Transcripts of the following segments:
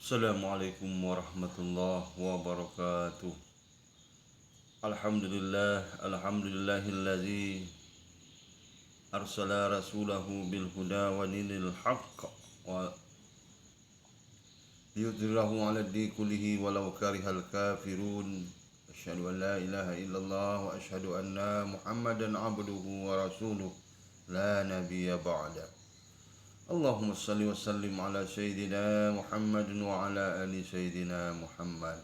Assalamualaikum warahmatullahi wabarakatuh. Alhamdulillahilladzi arsala rasulahu bil huda wa dinil haqq wa liyudhhirahu 'ala ad-dini kullihi walau karihal kafirun. Asyhadu an la ilaha illallah wa asyhadu anna Muhammadan 'abduhu wa rasuluh la nabiyya ba'da. Allahumma salli wa sallim ala sayyidina Muhammadin wa ala ali sayyidina Muhammad.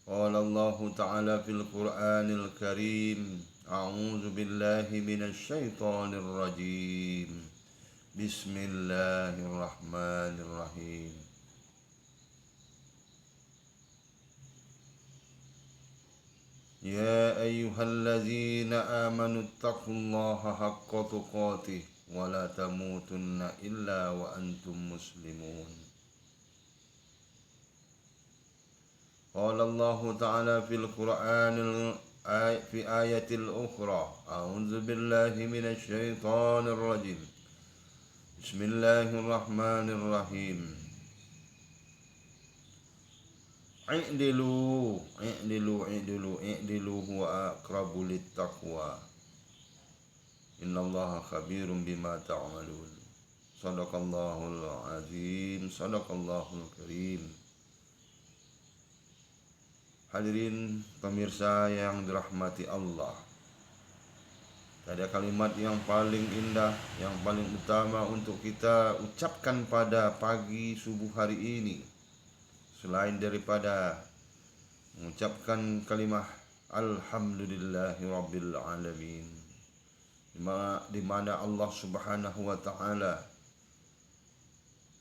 Qala Allah Ta'ala fil Qur'anil Karim, a'udzu billahi minasy syaithanir rajim. Bismillahirrahmanirrahim. Ya ayyuhalladzina amanu taqullaha haqqa tuqatih wa la tamutunna illa wa antum muslimun. Qala Allah Ta'ala fil Qur'anil fi ayatil ukhra, a'udzu billahi minasy syaithanir rajim. Bismillahirrahmanirrahim. I'dilu huwa aqrabu littaqwa. Innallaha khabirum bima ta'malun. Shadaqallahul azim, shadaqallahul karim. Hadirin pemirsa yang dirahmati Allah, ada kalimat yang paling indah, yang paling utama untuk kita ucapkan pada pagi subuh hari ini, selain daripada mengucapkan kalimat Alhamdulillahi Rabbil Alamin, di mana Allah Subhanahu wa Ta'ala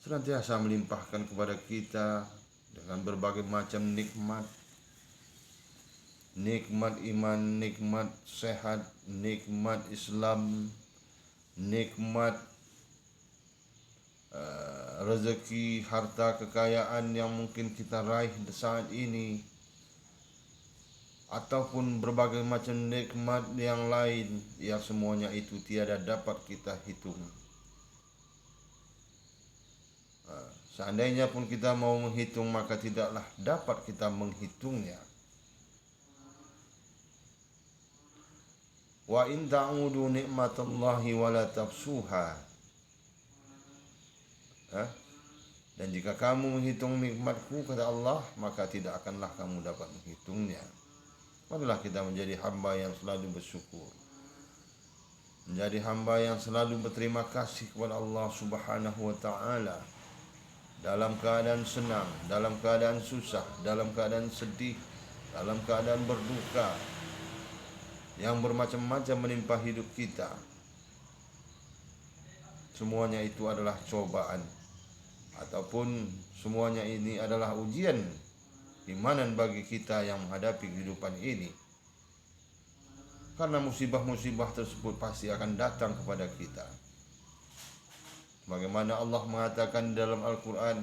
senantiasa melimpahkan kepada kita dengan berbagai macam nikmat iman, nikmat sehat, nikmat Islam, nikmat rezeki, harta, kekayaan yang mungkin kita raih saat ini, ataupun berbagai macam nikmat yang lain yang semuanya itu tiada dapat kita hitung. Seandainya pun kita mau menghitung, maka tidaklah dapat kita menghitungnya. Wa in ta'udu ni'matallahi wa la tafsuha. Dan jika kamu menghitung nikmatku, kata Allah, maka tidak akanlah kamu dapat menghitungnya. Marilah kita menjadi hamba yang selalu bersyukur, menjadi hamba yang selalu berterima kasih kepada Allah Subhanahu wa Ta'ala, dalam keadaan senang, dalam keadaan susah, dalam keadaan sedih, dalam keadaan berduka, yang bermacam-macam menimpa hidup kita. Semuanya itu adalah cobaan, ataupun semuanya ini adalah ujian imanan bagi kita yang menghadapi kehidupan ini. Karena musibah-musibah tersebut pasti akan datang kepada kita. Bagaimana Allah mengatakan dalam Al-Quran,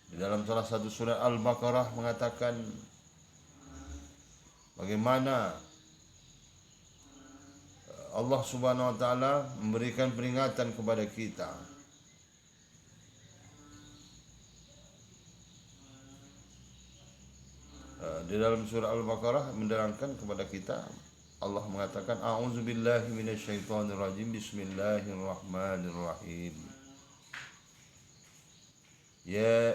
di dalam salah satu surat Al-Baqarah, mengatakan bagaimana Allah Subhanahu wa Ta'ala memberikan peringatan kepada kita. Di dalam surah Al-Baqarah menerangkan kepada kita, Allah mengatakan, a'udzu billahi minasyaitonir rajim, bismillahirrahmanirrahim. Ya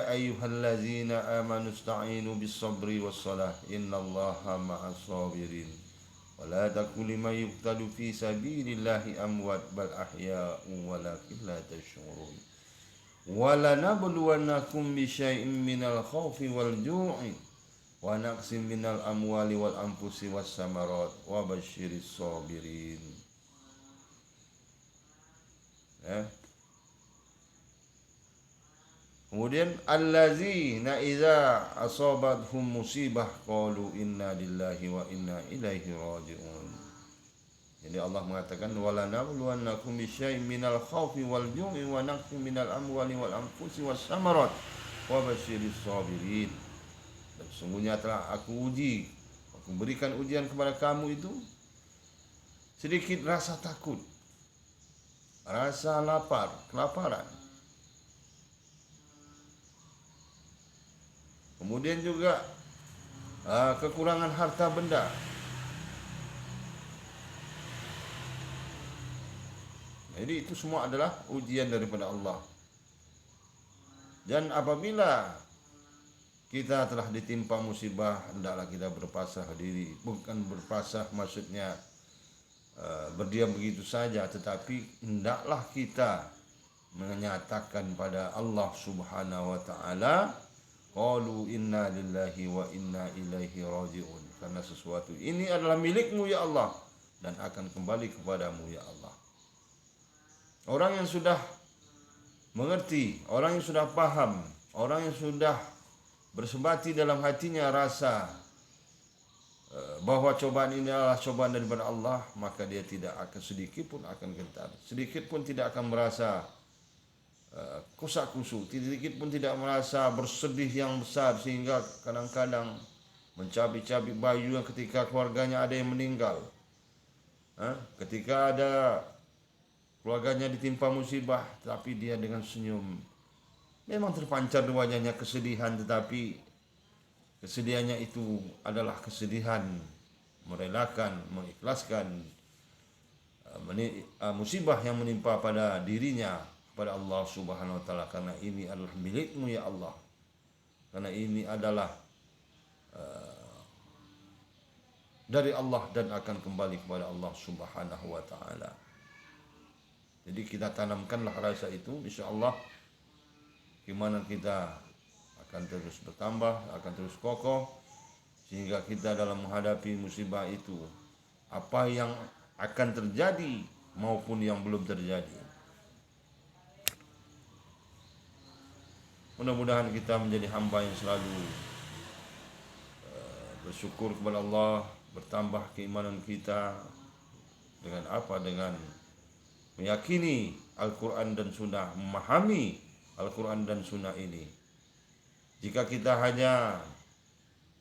ayyuhallazina amanu ista'inu bis-sabri was-salah, innallaha ma'as sabirin. Wa la taqulu liman yuqtalu fi sabilillahi amwat bal ahya'un walakin la tash'urun. Wa lanabluwannakum bisyai'in minal khaufi wal ju'i wa naqsin minal amwali wal anfusi was samarat wa basyiris sabirin. Kemudian allazina idza asabathum musibah qalu inna lillahi wa inna ilaihi raji'un. Jadi Allah mengatakan wala nabluwannakum bisyai'in minal khaufi wal ju'i wa naqsin minal amwali wal anfusi was samarat wa basyiris sabirin. Dan sesungguhnya telah aku berikan ujian kepada kamu itu sedikit rasa takut, rasa lapar, kelaparan. Kemudian juga kekurangan harta benda. Jadi itu semua adalah ujian daripada Allah. Dan apabila kita telah ditimpa musibah, hendaklah kita berpasrah diri. Bukan berpasrah maksudnya berdiam begitu saja, tetapi hendaklah kita menyatakan pada Allah Subhanahu wa taala, qalu inna lillahi wa inna ilaihi rajiun. Karena sesuatu ini adalah milikmu ya Allah dan akan kembali kepadamu ya Allah. Orang yang sudah mengerti, orang yang sudah paham, orang yang sudah bersembati dalam hatinya rasa bahwa cobaan ini adalah cobaan daripada Allah, maka dia tidak akan sedikit pun akan gentar, sedikit pun tidak akan merasa kusak-kusuk, sedikit pun tidak merasa bersedih yang besar sehingga kadang-kadang mencabik-cabik baju ketika keluarganya ada yang meninggal, ketika ada keluarganya ditimpa musibah, tapi dia dengan senyum. Memang terpancar di wajahnya kesedihan, tetapi kesedihannya itu adalah kesedihan merelakan, mengikhlaskan musibah yang menimpa pada dirinya kepada Allah Subhanahu wa taala, karena ini adalah milikmu ya Allah. Karena ini adalah dari Allah dan akan kembali kepada Allah Subhanahu wa taala. Jadi kita tanamkanlah rasa itu, insya Allah keimanan kita akan terus bertambah, akan terus kokoh, sehingga kita dalam menghadapi musibah itu, apa yang akan terjadi maupun yang belum terjadi, mudah-mudahan kita menjadi hamba yang selalu bersyukur kepada Allah, bertambah keimanan kita dengan apa? Dengan meyakini Al-Quran dan Sunnah, memahami Al-Quran dan Sunnah ini. Jika kita hanya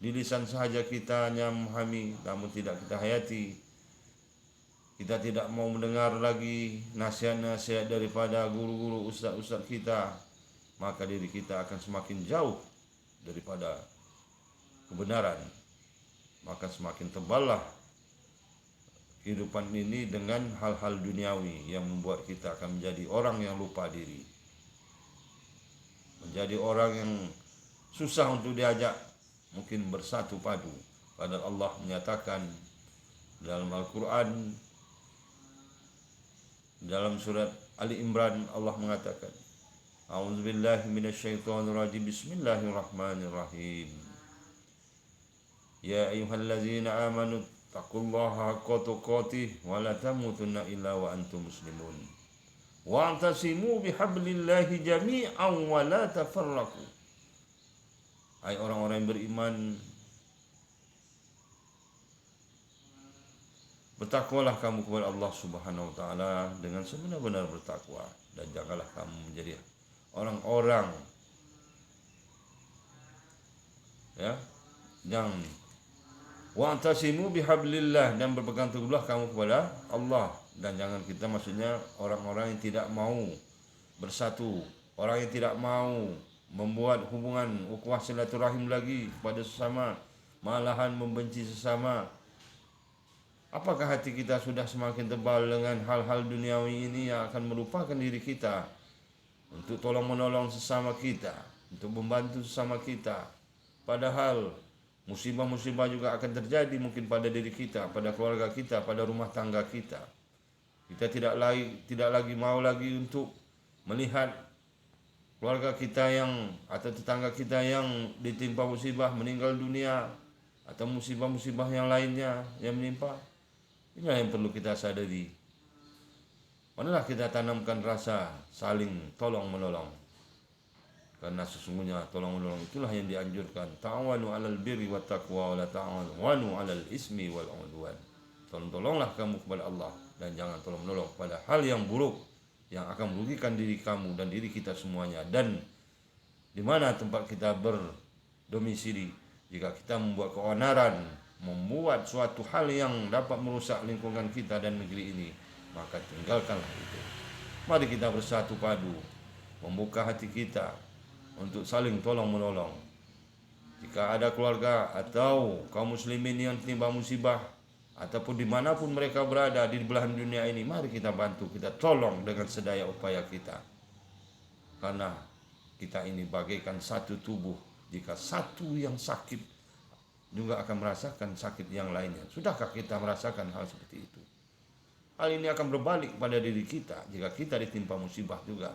di lisan sahaja kita hanya memahami, namun tidak kita hayati, kita tidak mau mendengar lagi nasihat-nasihat daripada guru-guru, ustaz-ustaz kita, maka diri kita akan semakin jauh daripada kebenaran. Maka semakin teballah kehidupan ini dengan hal-hal duniawi yang membuat kita akan menjadi orang yang lupa diri, menjadi orang yang susah untuk diajak mungkin bersatu padu. Padahal Allah menyatakan dalam Al-Quran, dalam surat Ali Imran, Allah mengatakan, A'udzubillahi minasyaitonirrajim, Bismillahirrahmanirrahim. Ya ayyuhallazina amanu taqullaha haqqa tuqatih wa la tamutunna illa wa antum muslimun. Wa'tasimu bihablillahi jami'an wa la tafarraqu. Hai orang-orang yang beriman, bertakwalah kamu kepada Allah Subhanahu wa taala dengan sebenar-benar bertakwa, dan janganlah kamu menjadi orang-orang yang wa'tasimu bihablillah, dan berpegang teguhlah kamu kepada Allah. Dan jangan kita maksudnya orang-orang yang tidak mau bersatu, orang yang tidak mau membuat hubungan ukhuwah silaturahim lagi kepada sesama, malahan membenci sesama. Apakah hati kita sudah semakin tebal dengan hal-hal duniawi ini yang akan melupakan diri kita untuk tolong menolong sesama kita, untuk membantu sesama kita? Padahal musibah-musibah juga akan terjadi mungkin pada diri kita, pada keluarga kita, pada rumah tangga kita. Kita tidak lagi mau lagi untuk melihat keluarga kita yang atau tetangga kita yang ditimpa musibah, meninggal dunia, atau musibah-musibah yang lainnya yang menimpa. Inilah yang perlu kita sadari. Manalah kita tanamkan rasa saling tolong menolong. Karena sesungguhnya tolong menolong itulah yang dianjurkan. Ta'awanu 'alal birri wat taqwa wa la ta'awanu 'alal ismi wal 'udwan. Tolong-tolonglah kamu kepada Allah dan jangan tolong menolong pada hal yang buruk yang akan merugikan diri kamu dan diri kita semuanya. Dan di mana tempat kita berdomisili, jika kita membuat keonaran, membuat suatu hal yang dapat merusak lingkungan kita dan negeri ini, maka tinggalkanlah itu. Mari kita bersatu padu, membuka hati kita untuk saling tolong menolong. Jika ada keluarga atau kaum muslimin yang tertimpa musibah ataupun dimanapun mereka berada di belahan dunia ini, mari kita bantu, kita tolong dengan sedaya upaya kita. Karena kita ini bagaikan satu tubuh. Jika satu yang sakit, juga akan merasakan sakit yang lainnya. Sudahkah kita merasakan hal seperti itu? Hal ini akan berbalik pada diri kita. Jika kita ditimpa musibah juga,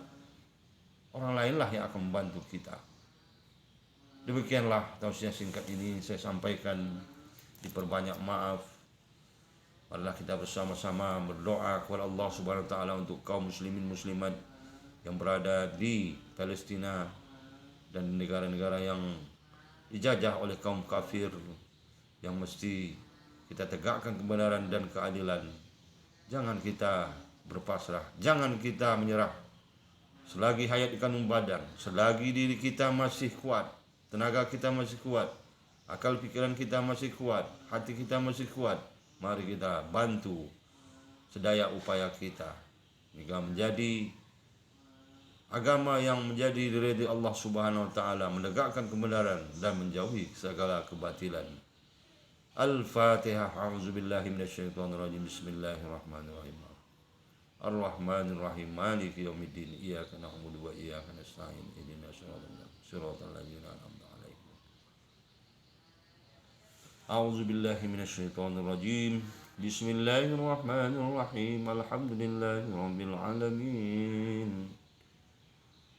orang lainlah yang akan membantu kita. Demikianlah tausiah singkat ini saya sampaikan. Diperbanyak maaf. Marilah kita bersama-sama berdoa kepada Allah Subhanahu wa taala untuk kaum muslimin muslimat yang berada di Palestina dan negara-negara yang dijajah oleh kaum kafir, yang mesti kita tegakkan kebenaran dan keadilan. Jangan kita berpasrah, jangan kita menyerah. Selagi hayat di kandung badan, selagi diri kita masih kuat, tenaga kita masih kuat, akal pikiran kita masih kuat, hati kita masih kuat, mari kita bantu sedaya upaya kita hingga menjadi agama yang menjadi diridhai Allah Subhanahu wa taala, menegakkan kebenaran dan menjauhi segala kebatilan. Al-Fatihah. A'udzubillahi minasyaitonirrajim. Bismillahirrahmanirrahim. Ar-Rahmanir-Rahim. Maliki yaumiddin. Iyyaka na'budu wa iyyaka nasta'in. Ihdinas siratal ladzina an'amta 'alaihim. A'udzubillahi minasyaitonirrajim. Bismillahirrahmanirrahim. Alhamdulillahirabbil alamin.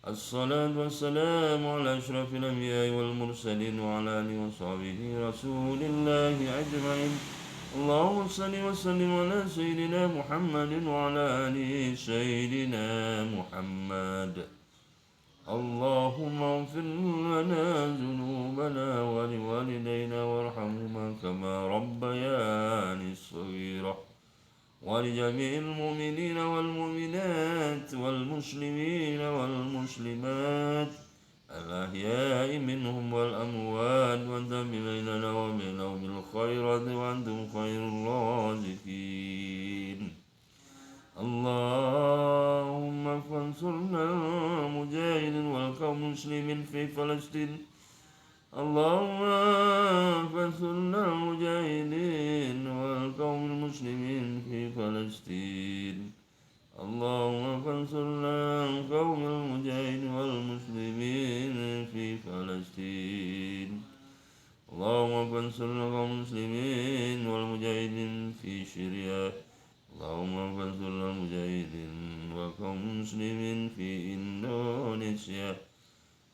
الصلاة والسلام على أشرف الأنبياء والمرسلين وعلى آله وصحبه رسول الله أجمعين. اللهم صل وسلم على سيدنا محمد وعلى آل سيدنا محمد. اللهم اغفر لنا ذنوبنا ولوالدينا وارحمهما كما ربياني صغيرا، ولجميع المؤمنين والمؤمنات والمسلمين والمسلمات الأحياء منهم والأموات، وانتم بيننا وبينهم بالخيرات وأنتم خير الرازقين. اللهم فانصرنا المجاهدين والقوم المسلمين في فلسطين. اللهم فانصرنا المجاهدين والقوم المسلمين في فلسطين. اللهم فانصرنا القوم المجاهدين والمسلمين في فلسطين. اللهم فانصرنا القوم المسلمين والمجاهدين في سوريا. اللهم فانصرنا المجاهدين والقوم المسلمين في إندونيسيا.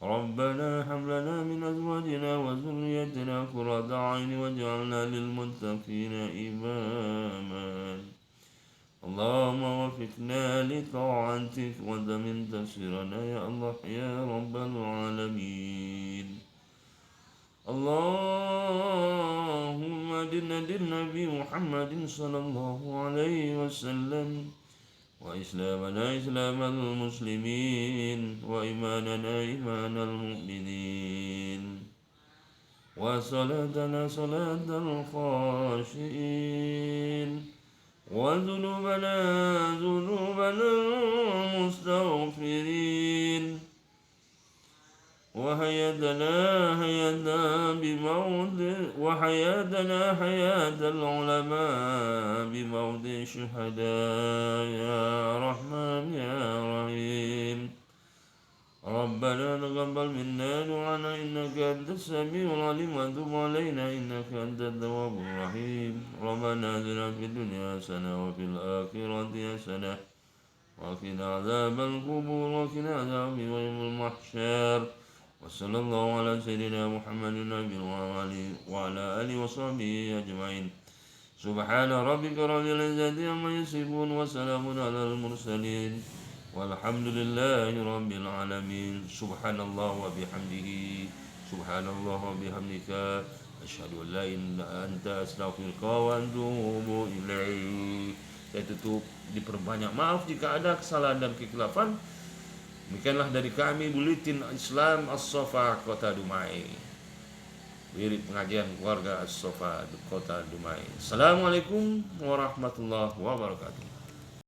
ربنا هب لنا من أزواجنا وذريتنا قرة أعين واجعلنا للمتقين إماما. اللهم وفقنا لطاعتك وتمم تسيرنا يا الله يا رب العالمين. اللهم دنا للنبي محمد صلى الله عليه وسلم، وإسلامنا إسلام المسلمين، وإيماننا إيمان المؤمنين، وصلاتنا صلاة الخاشئين، وذنوبنا ذنوب المستغفرين، وحياتنا حياة العلماء بموت الشهداء يا رحمن يا رحيم. ربنا تقبل منا دعانا إنك أنت السميع العليم وتب علينا إنك أنت التواب الرحيم. ربنا آتنا في الدنيا حسنة وفي الآخرة حسنة وقنا عذاب القبور وقنا عذاب يوم المحشر. وصلى الله على سيدنا محمد النبي وعلى آله وصحبه أجمعين. سبحان ربك رب العزة عما يصفون وسلام على المرسلين والحمد لله رب العالمين. سبحان الله وبحمده سبحان الله وبحمدك أشهد أن لا إله إلا أنت أستغفرك وأتوب إليك. Saya tutup, diperbanyak maaf jika ada kesalahan dan kekhilafan. Demikianlah dari kami Buletin Islam As-Sofa Kota Dumai, wirid pengajian keluarga As-Sofa Kota Dumai. Assalamualaikum warahmatullahi wabarakatuh.